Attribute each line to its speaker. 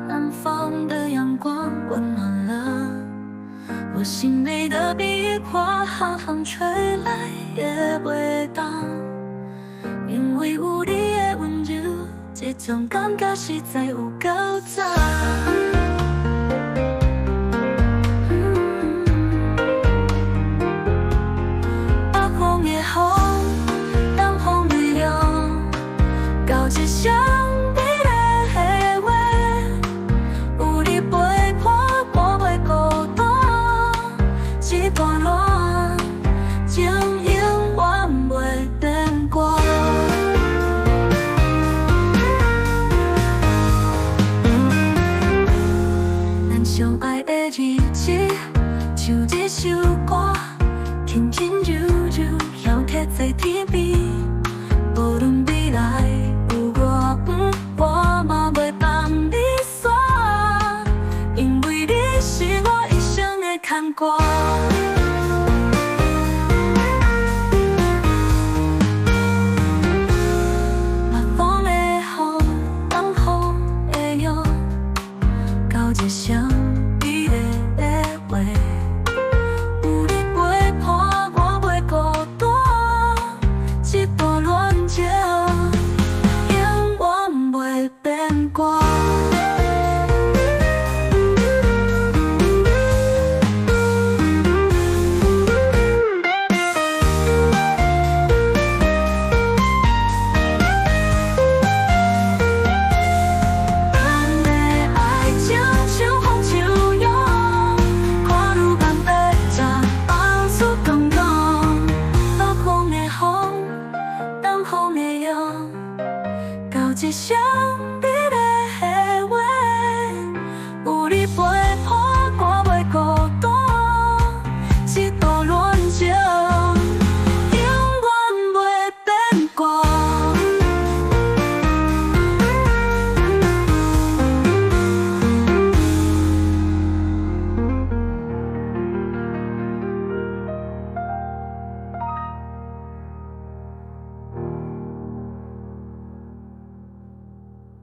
Speaker 1: 南方的阳光温暖了我心内的笔画，寒风吹来也袂动，因为有你的温柔，这种感觉实在有够赞。北方的风，南方的凉，到一双美丽的话，有你陪伴，我袂孤单。这段恋情永远袂变卦。咱相爱的日子，像一首歌，轻轻柔柔飘贴在天边。无论未来有偌远，我嘛袂放你散，因为你是我一生的牵挂。北方的风，南方的阳，到一双美丽的话，有你陪伴，我袂孤单。这段恋情永远袂变卦。到一双